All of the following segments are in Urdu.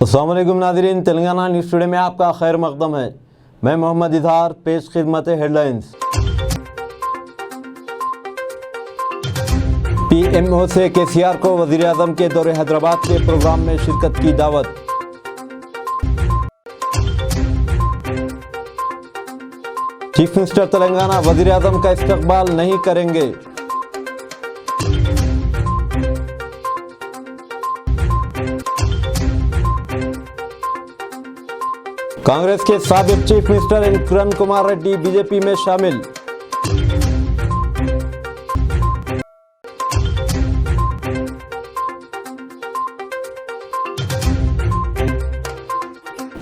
السلام علیکم ناظرین، تلنگانہ نیوز ٹوڈے میں آپ کا خیر مقدم ہے۔ میں محمد اظہار، پیش خدمت headlines. P M O سے KCR کو وزیر اعظم کے دورہ حیدرآباد کے پروگرام میں شرکت کی دعوت۔ چیف منسٹر تلنگانہ وزیر اعظم کا استقبال نہیں کریں گے۔ کانگریس کے سابق چیف منسٹر کرن کمار ریڈی BJP میں شامل۔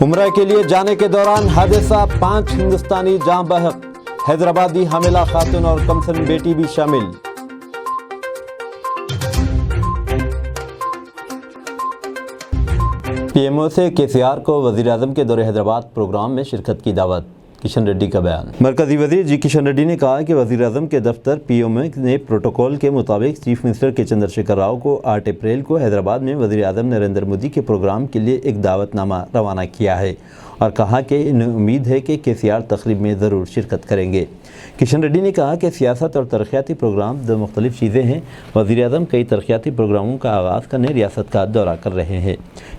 عمرہ کے لیے جانے کے دوران حادثہ، 5 ہندوستانی جاں بحق، حیدرآبادی حاملہ خاتون اور کمسن بیٹی بھی شامل۔ پی ایم او سے KCR کو وزیر اعظم کے دورہ حیدرآباد پروگرام میں شرکت کی دعوت۔ کشن ریڈی کا بیان۔ مرکزی وزیر جی کشن ریڈی نے کہا کہ وزیر اعظم کے دفتر PMO نے پروٹوکول کے مطابق چیف منسٹر کے چندر شیکھر راؤ کو 8 اپریل کو حیدرآباد میں وزیر اعظم نریندر مودی کے پروگرام کے لیے ایک دعوت نامہ روانہ کیا ہے اور کہا کہ انہیں امید ہے کہ KCR تقریب میں ضرور شرکت کریں گے۔ کشن ریڈی نے کہا کہ سیاست اور ترقیاتی پروگرام دو مختلف چیزیں ہیں۔ وزیر اعظم کئی ترقیاتی پروگراموں کا آغاز کرنے ریاست کا دورہ کر رہے ہیں۔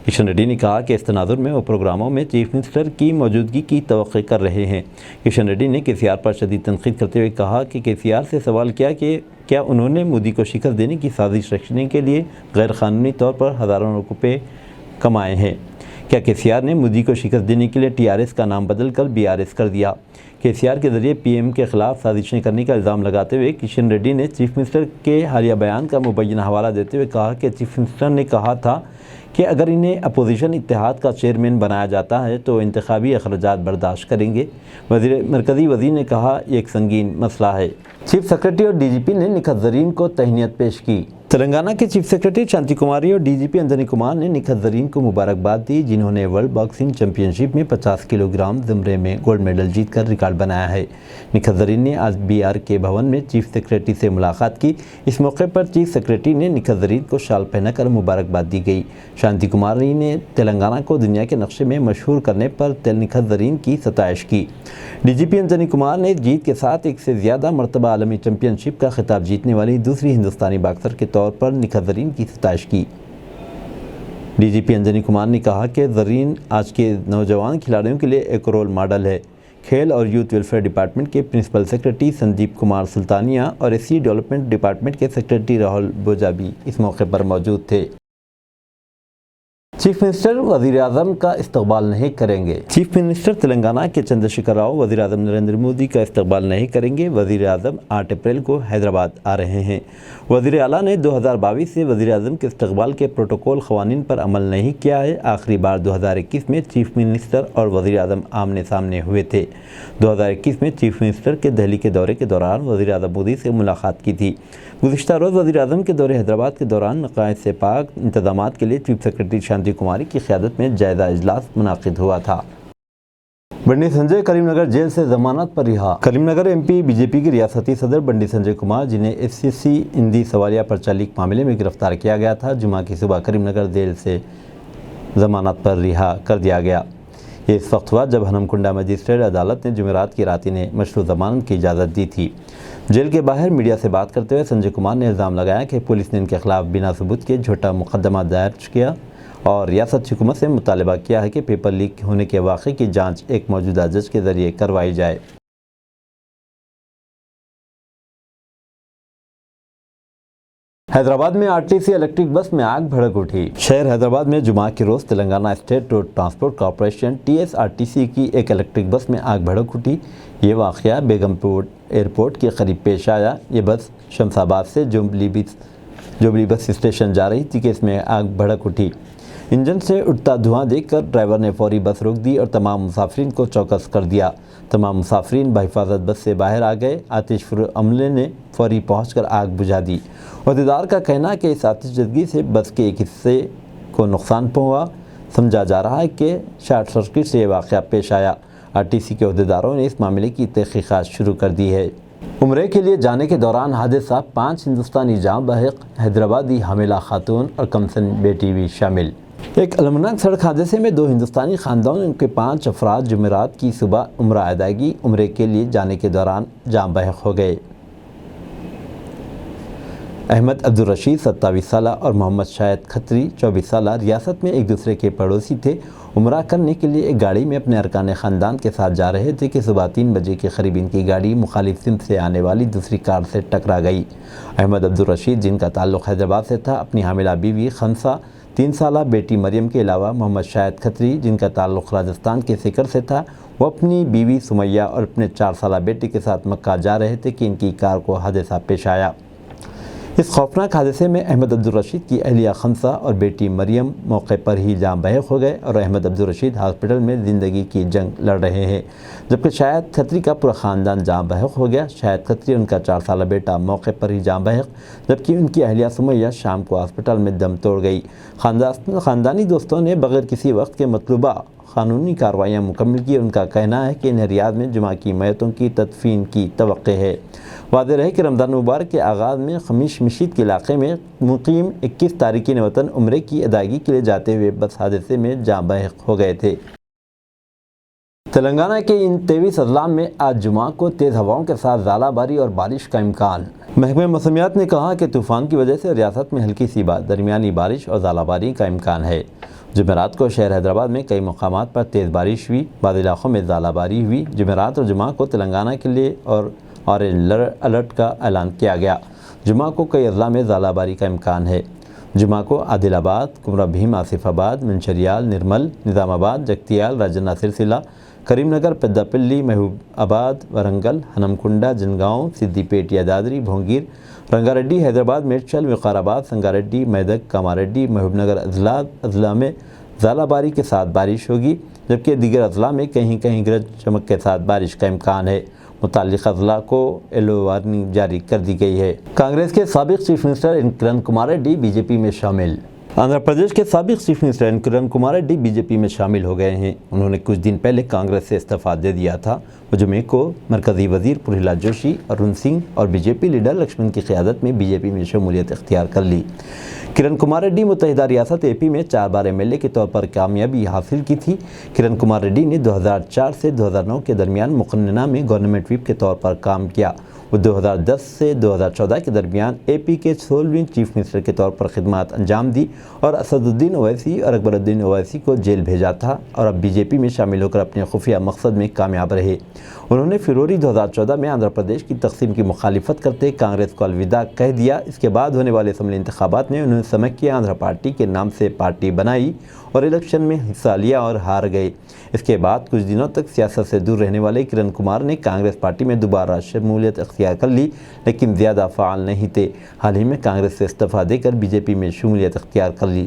کشن ریڈی نے کہا کہ اس تناظر میں وہ پروگراموں میں چیف منسٹر کی موجودگی کی توقع کر رہے ہیں۔ کشن ریڈی نے KCR پر شدید تنقید کرتے ہوئے کہا کہ KCR سے سوال کیا کہ کیا انہوں نے مودی کو شکست دینے کی سازش رچنے کے لیے غیر قانونی طور پر ہزاروں روپے کمائے ہیں؟ کیا KCR نے مودی کو شکست دینے کے لیے TRS کا نام بدل کر BRS کر دیا؟ KCR کے ذریعے PM کے خلاف سازشیں کرنے کا الزام لگاتے ہوئے کشن ریڈی نے چیف منسٹر کے حالیہ بیان کا مبینہ حوالہ دیتے ہوئے کہا کہ چیف منسٹر نے کہا تھا کہ اگر انہیں اپوزیشن اتحاد کا چیئرمین بنایا جاتا ہے تو انتخابی اخراجات برداشت کریں گے۔ مرکزی وزیر نے کہا یہ ایک سنگین مسئلہ ہے۔ چیف سیکرٹری اور DGP نے نکھت زرین کو تہنیت پیش کی۔ تلنگانہ کے چیف سیکرٹری شانتی کماری اور DGP انجنی کمار نے نکھت زرین کو مبارکباد دی، جنہوں نے ورلڈ باکسنگ چیمپئن شپ میں 50 کلو گرام زمرے میں گولڈ میڈل جیت کر ریکارڈ بنایا ہے۔ نکھت زرین نے آج BRK بھون میں چیف سیکرٹری سے ملاقات کی۔ اس موقع پر چیف سیکرٹری نے نکھت زرین کو شال پہنا کر مبارکباد دی گئی۔ شانتی کماری نے تلنگانہ کو دنیا کے نقشے میں مشہور کرنے پر نکھت زرین کی ستائش کی۔ DGP انجنی کمار نے جیت کے ساتھ ایک سے زیادہ مرتبہ عالمی چیمپئن شپ کا خطاب جیتنے والی دوسری ہندوستانی باکسر کے طور پر نکھت زرین کی ستائش کی۔ DGP انجنی کمار نے کہا کہ زرین آج کے نوجوان کھلاڑیوں کے لیے ایک رول ماڈل ہے۔ کھیل اور یوتھ ویلفیئر ڈپارٹمنٹ کے پرنسپل سیکرٹری سندیپ کمار سلطانیہ اور SC ڈیولپمنٹ ڈپارٹمنٹ کے سیکرٹری راہل بوجا بھی اس موقع پر موجود تھے۔ چیف منسٹر وزیر اعظم کا استقبال نہیں کریں گے۔ چیف منسٹر تلنگانہ کے چندر شیکھر راؤ وزیر اعظم نریندر مودی کا استقبال نہیں کریں گے۔ وزیر اعظم 8 اپریل کو حیدرآباد آ رہے ہیں۔ وزیر اعلیٰ نے 2022 سے وزیر اعظم کے استقبال کے پروٹوکول قوانین پر عمل نہیں کیا ہے۔ آخری بار 2021 میں چیف منسٹر اور وزیر اعظم آمنے سامنے ہوئے تھے۔ 2021 میں چیف منسٹر کے دہلی کے دورے کے دوران وزیر اعظم مودی سے ملاقات کی تھی۔ گزشتہ روز وزیر اعظم کے دورے حیدرآباد کے دوران نقائص سے پاک انتظامات کے لیے چیف سیکرٹری شانتی کماری کی قیادت میں جائزہ اجلاس منعقد ہوا تھا۔ بنڈی سنجے کریم نگر جیل سے ضمانت پر رہا۔ کریم نگر MP BJP کے ریاستی صدر بنڈی سنجے کمار، جنہیں FCC ہندی سوالیہ پرچہ لیک معاملے میں گرفتار کیا گیا تھا، جمعہ کی صبح کریم نگر جیل سے ضمانت پر رہا کر دیا گیا۔ یہ اس وقت ہوا جب ہنمکنڈا مجسٹریٹ عدالت نے جمعرات کی رات انہیں مشروع ضمانت کی اجازت دی تھی۔ جیل کے باہر میڈیا سے بات کرتے ہوئے سنجے کمار نے الزام لگایا کہ پولیس نے ان کے خلاف بنا ثبوت کے جھوٹا مقدمہ دائر کیا اور ریاست حکومت سے مطالبہ کیا ہے کہ پیپر لیک ہونے کے واقعے کی جانچ ایک موجودہ جج کے ذریعے کروائی جائے۔ حیدرآباد میں RTC الیکٹرک بس میں آگ بھڑک اٹھی۔ شہر حیدرآباد میں جمعہ کے روز Telangana state road transport corporation TSRTC کی ایک الیکٹرک بس میں آگ بھڑک اٹھی۔ یہ واقعہ بیگم پور ایئرپورٹ کے قریب پیش آیا۔ یہ بس شمس آباد سے جوبلی بس اسٹیشن جا رہی تھی کہ اس میں آگ بھڑک اٹھی۔ انجن سے اٹھتا دھواں دیکھ کر ڈرائیور نے فوری بس روک دی اور تمام مسافرین کو چوکس کر دیا۔ تمام مسافرین بحفاظت بس سے باہر آ گئے۔ آتش عملے نے فوری پہنچ کر آگ بجھا دی۔ عہدیدار کا کہنا ہے کہ اس آتش زدگی سے بس کے ایک حصے کو نقصان پہنچا۔ سمجھا جا رہا ہے کہ شارٹ سرکٹ سے یہ واقعہ پیش آیا۔ RTC کے عہدیداروں نے اس معاملے کی تحقیقات شروع کر دی ہے۔ عمرے کے لیے جانے کے دوران حادثہ، 5 ہندوستانی جاں بحق، حیدرآبادی حاملہ خاتون اور کمسن بیٹی بھی شامل۔ ایک المناک سڑک حادثے میں 2 ہندوستانی خاندانوں کے 5 افراد جمعرات کی صبح عمرہ ادائیگی عمرے کے لیے جانے کے دوران جاں بحق ہو گئے۔ احمد عبدالرشید 27 سالہ اور محمد شاہد کھتری 24 سالہ ریاست میں ایک دوسرے کے پڑوسی تھے۔ عمرہ کرنے کے لیے ایک گاڑی میں اپنے ارکان خاندان کے ساتھ جا رہے تھے کہ صبح 3 بجے کے قریب ان کی گاڑی مخالف سمت سے آنے والی دوسری کار سے ٹکرا گئی۔ احمد عبدالرشید، جن کا تعلق حیدرآباد سے تھا، اپنی حاملہ بیوی خنسا، 3 سالہ بیٹی مریم کے علاوہ محمد شاہد کھتری، جن کا تعلق راجستھان کے سکر سے تھا، وہ اپنی بیوی سمیہ اور اپنے 4 سالہ بیٹے کے ساتھ مکہ جا رہے تھے کہ ان کی کار کو حادثہ پیش آیا۔ اس خوفناک حادثے میں احمد عبدالرشید کی اہلیہ خنسا اور بیٹی مریم موقع پر ہی جاں بحق ہو گئے اور احمد عبدالرشید ہاسپٹل میں زندگی کی جنگ لڑ رہے ہیں، جبکہ شاہد کھتری کا پورا خاندان جاں بحق ہو گیا۔ شاہد کھتری ان کا 4 سالہ بیٹا موقع پر ہی جاں بحق، جبکہ ان کی اہلیہ سمیہ شام کو ہاسپٹل میں دم توڑ گئی۔ خاندانی دوستوں نے بغیر کسی وقت کے مطلوبہ قانونی کارروائیاں مکمل کی اور ان کا کہنا ہے کہ انہیں ریاض میں جمعہ کی میتوں کی تدفین کی توقع ہے۔ واضح رہے کہ رمضان مبارک کے آغاز میں خمیش مشید کے علاقے میں مقیم 21 تارکین وطن عمرے کی ادائیگی کے لیے جاتے ہوئے بس حادثے میں جاں بحق ہو گئے تھے۔ تلنگانہ کے ان 23 اضلاع میں آج جمعہ کو تیز ہواؤں کے ساتھ ژالہ باری اور بارش کا امکان۔ محکمہ موسمیات نے کہا کہ طوفان کی وجہ سے ریاست میں ہلکی سی درمیانی بارش اور ژالہ باری کا امکان ہے۔ جمعرات کو شہر حیدرآباد میں کئی مقامات پر تیز بارش ہوئی، بعض علاقوں میں ژالہ باری ہوئی۔ جمعرات اور جمعہ کو تلنگانہ کے لیے آرنج الرٹ کا اعلان کیا گیا۔ جمعہ کو کئی اضلاع میں ژالہ باری کا امکان ہے۔ جمعہ کو عادل آباد، کمرہ بھیم، آصف آباد، منچریال، نرمل، نظام آباد، جگتیال، راجنا سرسلہ، کریم نگر، پیدہ پلی، محبوب آباد، ورنگل، ہنمکنڈا، جنگاؤں، سدی پیٹ، یادادری، بھونگیر، رنگاریڈی، حیدرآباد، میڈچل، وقار آباد، سنگاریڈی، میدک، کاماریڈی، محبوب نگر اضلاع میں ژالہ باری کے ساتھ بارش ہوگی، جبکہ دیگر اضلاع میں کہیں کہیں گرج چمک کے ساتھ بارش کا امکان ہے۔ متعلقہ اضلاع کو یلو وارننگ جاری کر دی گئی ہے۔ کانگریس کے سابق چیف منسٹر این کرن کمار ریڈی بی جے پی میں شامل۔ آندھرا پردیش کے سابق چیف منسٹر این کرن کمار ریڈی بی جے پی میں شامل ہو گئے ہیں۔ انہوں نے کچھ دن پہلے کانگریس سے استعفیٰ دے دیا تھا۔ وہ جمعے کو مرکزی وزیر پرہلاد جوشی، ارون سنگھ اور B J P leader Laxman کی قیادت میں بی جے پی میں شمولیت اختیار کر لی۔ کرن کمار ریڈی متحدہ ریاست اے پی میں 4 بار ایم ایل اے کے طور پر کامیابی حاصل کی تھی۔ کرن کمار ریڈی نے 2004 سے 2009 کے درمیان مقننہ میں گورنمنٹ ویپ کے طور پر کام کیا۔ وہ 2010 سے 2014 کے درمیان اے پی کے 16ویں چیف منسٹر کے طور پر خدمات انجام دی اور اسد الدین اویسی اور اکبر الدین اویسی کو جیل بھیجا تھا اور اب بی جے پی میں شامل ہو کر اپنے خفیہ مقصد میں کامیاب رہے۔ انہوں نے فروری 2014 میں آندھرا پردیش کی تقسیم کی مخالفت کرتے کانگریس کو الوداع کہہ دیا۔ اس کے بعد ہونے والے اسمبلی انتخابات میں انہوں نے سمکیا آندھرا پارٹی کے نام سے پارٹی بنائی اور الیکشن میں حصہ لیا اور ہار گئے۔ اس کے بعد کچھ دنوں تک سیاست سے دور رہنے والے کرن کمار نے کانگریس پارٹی میں دوبارہ شمولیت اختیار کر لی، لیکن زیادہ فعال نہیں تھے۔ حال ہی میں کانگریس سے استعفیٰ دے کر بی جے پی میں شمولیت اختیار کر لی۔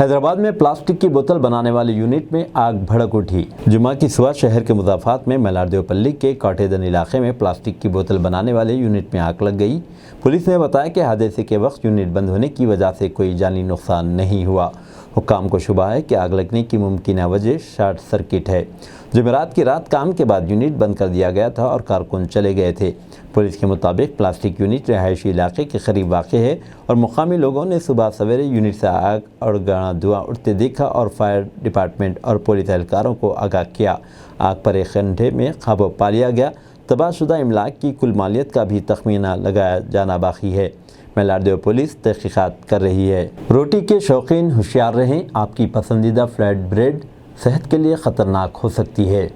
حیدرآباد میں پلاسٹک کی بوتل بنانے والے یونٹ میں آگ بھڑک اٹھی۔ جمعہ کی صبح شہر کے مضافات میں ملاردیو پلی کے کاٹھیدن علاقے میں پلاسٹک کی بوتل بنانے والے یونٹ میں آگ لگ گئی۔ پولیس نے بتایا کہ حادثے کے وقت یونٹ بند ہونے کی وجہ سے کوئی جانی نقصان نہیں ہوا۔ حکام کو شبہ ہے کہ آگ لگنے کی ممکنہ وجہ شارٹ سرکٹ ہے۔ جمعرات کی رات کام کے بعد یونٹ بند کر دیا گیا تھا اور کارکن چلے گئے تھے۔ پولیس کے مطابق پلاسٹک یونٹ رہائشی علاقے کے قریب واقع ہے اور مقامی لوگوں نے صبح سویرے یونٹ سے آگ اور گاڑھا دھواں اٹھتے دیکھا اور فائر ڈپارٹمنٹ اور پولیس اہلکاروں کو آگاہ کیا۔ آگ پر ایک گھنٹے میں قابو پا لیا گیا۔ تباہ شدہ املاک کی کل مالیت کا بھی تخمینہ لگایا جانا باقی ہے۔ میلاڈیو پولیس تحقیقات کر رہی ہے۔ روٹی کے شوقین ہوشیار رہیں، آپ کی پسندیدہ فلیٹ بریڈ صحت کے لیے خطرناک ہو سکتی ہے۔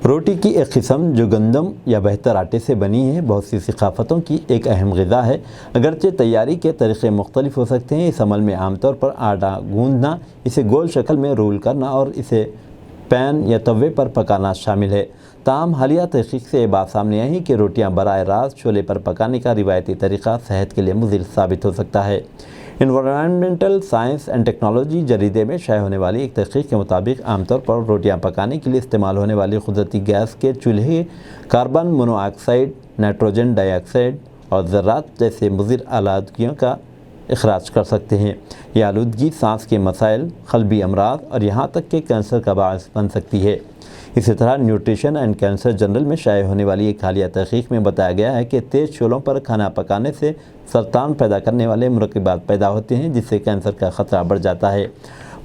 روٹی کی ایک قسم جو گندم یا بہتر آٹے سے بنی ہے بہت سی ثقافتوں کی ایک اہم غذا ہے۔ اگرچہ تیاری کے طریقے مختلف ہو سکتے ہیں، اس عمل میں عام طور پر آٹا گوندھنا، اسے گول شکل میں رول کرنا اور اسے پین یا توے پر پکانا شامل ہے۔ تاہم حالیہ تحقیق سے یہ بات سامنے آئی کہ روٹیاں براہ راست چولہے پر پکانے کا روایتی طریقہ صحت کے لیے مضر ثابت ہو سکتا ہے۔ انوائرنمنٹل سائنس اینڈ ٹیکنالوجی جریدے میں شائع ہونے والی ایک تحقیق کے مطابق عام طور پر روٹیاں پکانے کے لیے استعمال ہونے والی قدرتی گیس کے چولہے کاربن مونو آکسائڈ، نائٹروجن ڈائی آکسائڈ اور ذرات جیسے مضر آلودگیوں کا اخراج کر سکتے ہیں۔ یہ آلودگی سانس کے مسائل، قلبی امراض اور یہاں تک کہ کینسر کا باعث بن سکتی ہے۔ اسی طرح نیوٹریشن اینڈ کینسر جرنل میں شائع ہونے والی ایک حالیہ تحقیق میں بتایا گیا ہے کہ تیز چولہوں پر کھانا پکانے سے سرطان پیدا کرنے والے مرکبات پیدا ہوتے ہیں جس سے کینسر کا خطرہ بڑھ جاتا ہے۔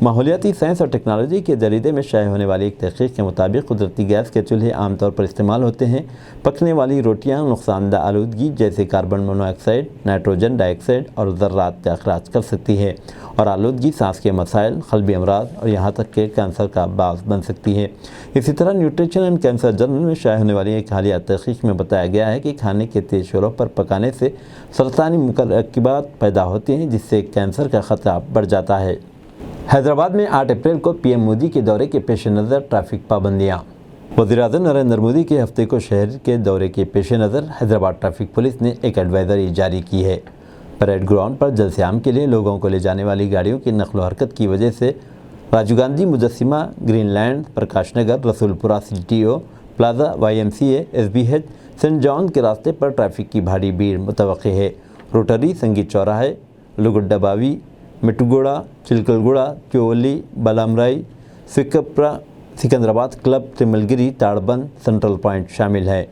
ماحولیاتی سائنس اور ٹیکنالوجی کے جریدے میں شائع ہونے والی ایک تحقیق کے مطابق قدرتی گیس کے چولہے عام طور پر استعمال ہوتے ہیں۔ پکنے والی روٹیاں نقصان دہ آلودگی جیسے کاربن مونو آکسائڈ، نائٹروجن ڈائی آکسائڈ اور ذرات کا اخراج کر سکتی ہے اور آلودگی سانس کے مسائل، قلبی امراض اور یہاں تک کہ کینسر کا باعث بن سکتی ہے۔ اسی طرح نیوٹریشن اینڈ کینسر جرنل میں شائع ہونے والی ایک حالیہ تحقیق میں بتایا گیا ہے کہ کھانے کے تیز شعلوں پر پکانے سے سرطانی مرکبات پیدا ہوتے ہیں جس سے کینسر کا خطرہ بڑھ جاتا ہے۔ حیدرآباد میں 8 اپریل کو پی ایم مودی کے دورے کے پیش نظر ٹریفک پابندیاں۔ وزیر اعظم نریندر مودی کے ہفتے کو شہر کے دورے کے پیش نظر حیدرآباد ٹریفک پولیس نے ایک ایڈوائزری جاری کی ہے۔ پریڈ گراؤنڈ پر جلسے عام کے لیے لوگوں کو لے جانے والی گاڑیوں کی نقل و حرکت کی وجہ سے راجیو گاندھی مجسمہ، green land, Prakash Nagar, Rasoolpura C T O, plaza, Y M C A, S B H, saint John کے راستے پر ٹریفک کی بھاری بھیڑ متوقع ہے۔ روٹری، سنگیت چوراہے، لگڈا باوی، مٹگوڑا، چلکل گوڑا، چولی، بالامرائی، سکپرا، سکندرآباد کلب، ترمل گری، تاڑبند، سینٹرل پوائنٹ شامل ہے۔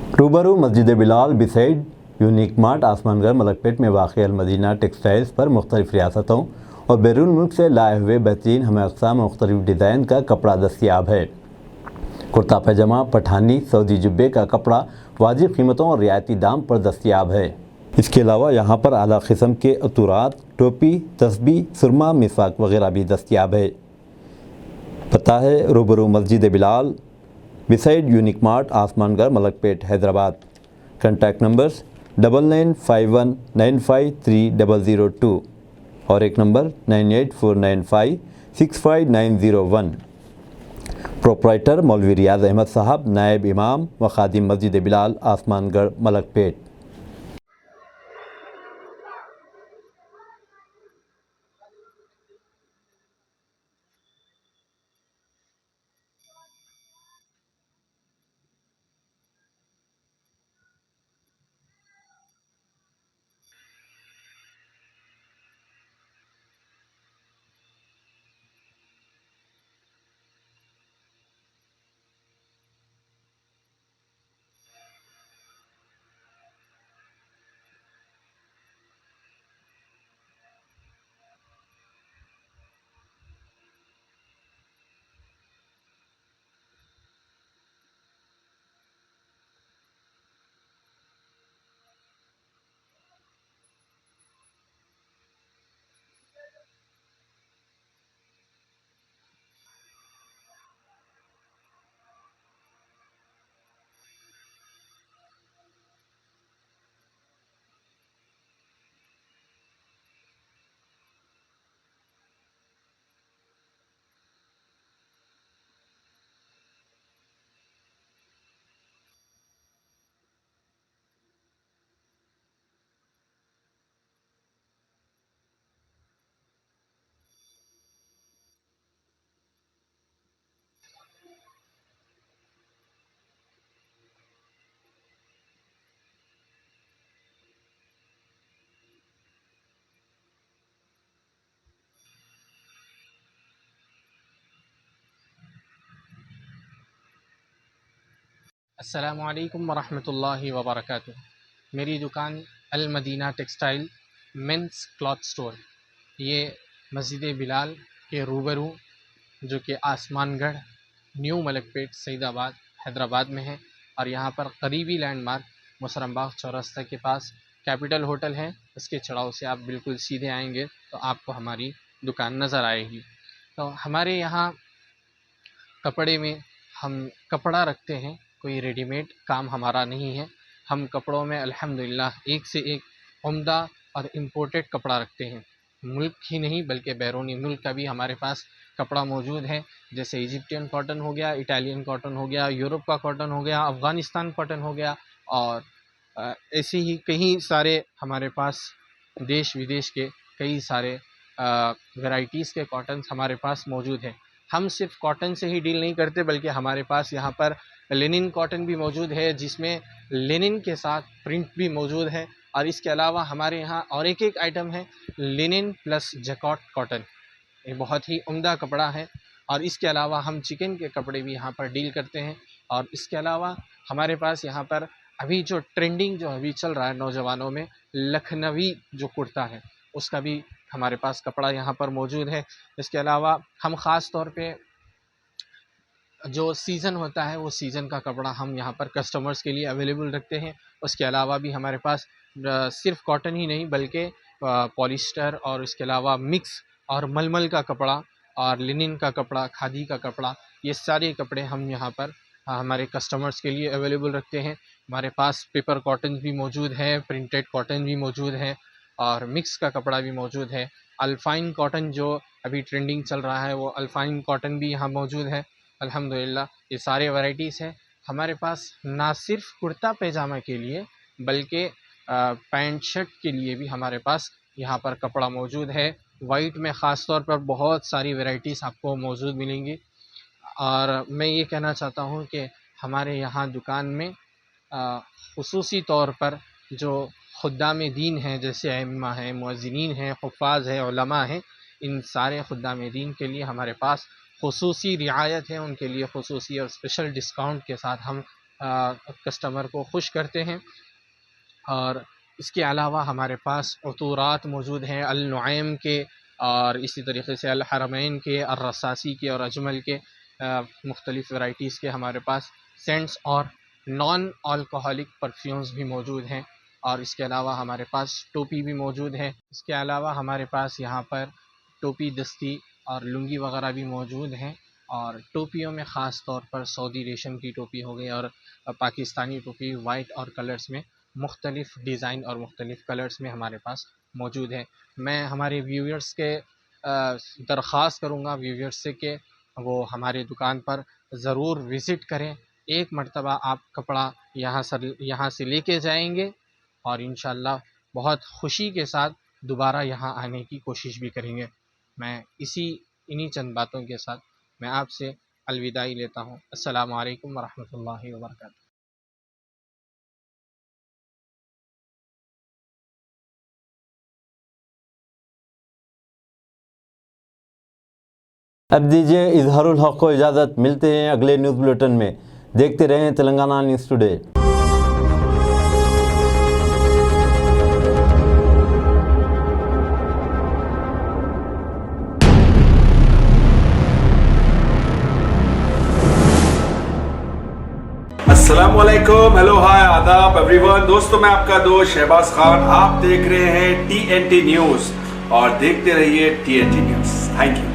روبرو مسجد بلال بسائڈ یونیک مارٹ آسمان گڑھ ملک پیٹ میں واقع المدینہ ٹیکسٹائلز پر مختلف ریاستوں اور بیرون ملک سے لائے ہوئے بہترین ہمہ اقسام مختلف ڈیزائن کا کپڑا دستیاب ہے۔ کرتا پاجامہ، پٹھانی، سعودی جبے کا کپڑا واجب قیمتوں اور رعایتی دام پر دستیاب ہے۔ اس کے علاوہ یہاں پر اعلیٰ قسم کے عطورات، ٹوپی، تسبیح، سرما، مسواک وغیرہ بھی دستیاب ہے۔ پتہ ہے روبرو مسجد بلال بسائڈ یونیک مارٹ آسمان گڑھ ملک پیٹ حیدرآباد۔ کنٹیکٹ نمبرز 9951953002 اور ایک نمبر 9849565901۔ پروپرائٹر مولوی ریاض احمد صاحب، نائب امام و خادم مسجد بلال آسمان گڑھ ملک پیٹ۔ السلام علیکم ورحمۃ اللہ وبرکاتہ۔ میری دکان المدینہ ٹیکسٹائل مینس کلاتھ سٹور، یہ مسجد بلال کے روبرو جو کہ آسمان گڑھ نیو ملک پیٹ سعید آباد حیدرآباد میں ہے، اور یہاں پر قریبی لینڈ مارک مسرم باغ چوراستہ کے پاس کیپٹل ہوٹل ہے، اس کے چڑھاؤ سے آپ بالکل سیدھے آئیں گے تو آپ کو ہماری دکان نظر آئے گی۔ تو ہمارے یہاں کپڑے میں ہم کپڑا رکھتے ہیں، کوئی ریڈی میڈ کام ہمارا نہیں ہے۔ ہم کپڑوں میں الحمدللہ ایک سے ایک عمدہ اور امپورٹڈ کپڑا رکھتے ہیں، ملک ہی نہیں بلکہ بیرونی ملک کا بھی ہمارے پاس کپڑا موجود ہے، جیسے ایجپٹین کاٹن ہو گیا، اٹالین کاٹن ہو گیا، یورپ کا کاٹن ہو گیا، افغانستان کاٹن ہو گیا، اور ایسے ہی کئی سارے ہمارے پاس دیش ودیش کے کئی سارے ورائٹیز کے کاٹنز ہمارے پاس موجود ہیں۔ ہم صرف کاٹن سے ہی ڈیل نہیں کرتے بلکہ ہمارے پاس یہاں پر لینن کاٹن بھی موجود ہے، جس میں لینن کے ساتھ پرنٹ بھی موجود ہے، اور اس کے علاوہ ہمارے یہاں اور ایک آئٹم ہے لینن پلس جیکاٹ کاٹن، یہ بہت ہی عمدہ کپڑا ہے۔ اور اس کے علاوہ ہم چکن کے کپڑے بھی یہاں پر ڈیل کرتے ہیں، اور اس کے علاوہ ہمارے پاس یہاں پر ابھی جو ٹرینڈنگ جو ابھی چل رہا ہے نوجوانوں میں، لکھنوی جو کرتا ہے، اس کا بھی ہمارے پاس کپڑا یہاں پر موجود ہے۔ اس کے علاوہ ہم خاص طور پہ جو سیزن ہوتا ہے وہ سیزن کا کپڑا ہم یہاں پر کسٹمرز کے لیے اویلیبل رکھتے ہیں۔ اس کے علاوہ بھی ہمارے پاس صرف کاٹن ہی نہیں بلکہ پولیسٹر اور اس کے علاوہ مکس اور ململ کا کپڑا اور لینن کا کپڑا، کھادی کا کپڑا، یہ سارے کپڑے ہم یہاں پر ہمارے کسٹمرز کے لیے اویلیبل رکھتے ہیں۔ ہمارے پاس پیپر کاٹن بھی موجود ہے، پرنٹڈ کاٹن بھی موجود ہے، اور مکس کا کپڑا بھی موجود ہے۔ الفائن کاٹن جو ابھی ٹرینڈنگ چل رہا ہے وہ الفائن کاٹن بھی یہاں موجود ہے۔ الحمدللہ یہ سارے ورائٹیز ہیں ہمارے پاس، نہ صرف کرتا پیجامہ کے لیے بلکہ پینٹ شرٹ کے لیے بھی ہمارے پاس یہاں پر کپڑا موجود ہے۔ وائٹ میں خاص طور پر بہت ساری ورائٹیز آپ کو موجود ملیں گی، اور میں یہ کہنا چاہتا ہوں کہ ہمارے یہاں دکان میں خصوصی طور پر جو خدام دین ہیں، جیسے ائمہ ہیں، مؤذنین ہیں، حفاظ ہیں، علماء ہیں، ان سارے خدام دین کے لیے ہمارے پاس خصوصی رعایت ہے، ان کے لیے خصوصی اور اسپیشل ڈسکاؤنٹ کے ساتھ ہم کسٹمر کو خوش کرتے ہیں۔ اور اس کے علاوہ ہمارے پاس عطورات موجود ہیں النعیم کے، اور اسی طریقے سے الحرمین کے، الرصاصی کے اور اجمل کے، مختلف ورائٹیز کے ہمارے پاس سینٹس اور نان الکوہولک پرفیومز بھی موجود ہیں۔ اور اس کے علاوہ ہمارے پاس ٹوپی بھی موجود ہے۔ اس کے علاوہ ہمارے پاس یہاں پر ٹوپی دستی اور لنگی وغیرہ بھی موجود ہیں، اور ٹوپیوں میں خاص طور پر سعودی ریشم کی ٹوپی ہو گئی اور پاکستانی ٹوپی وائٹ اور کلرز میں، مختلف ڈیزائن اور مختلف کلرز میں ہمارے پاس موجود ہے۔ میں ہمارے ویورز کے درخواست کروں گا ویورز سے کہ وہ ہمارے دکان پر ضرور وزٹ کریں، ایک مرتبہ آپ کپڑا یہاں سے لے کے جائیں گے، اور انشاءاللہ بہت خوشی کے ساتھ دوبارہ یہاں آنے کی کوشش بھی کریں گے۔ میں انہی چند باتوں کے ساتھ میں آپ سے الوداعی لیتا ہوں۔ السلام علیکم ورحمۃ اللہ وبرکاتہ۔ اب دیجیے اظہار الحق کو اجازت، ملتے ہیں اگلے نیوز بلیٹن میں۔ دیکھتے رہیں تلنگانہ نیوز ٹوڈے۔ السلام علیکم، ہیلو، ہائے، آداب ایوری ون۔ دوستوں میں آپ کا دوست شہباز خان، آپ دیکھ رہے ہیں TNT نیوز، اور دیکھتے رہیے TNT نیوز۔ Thank you.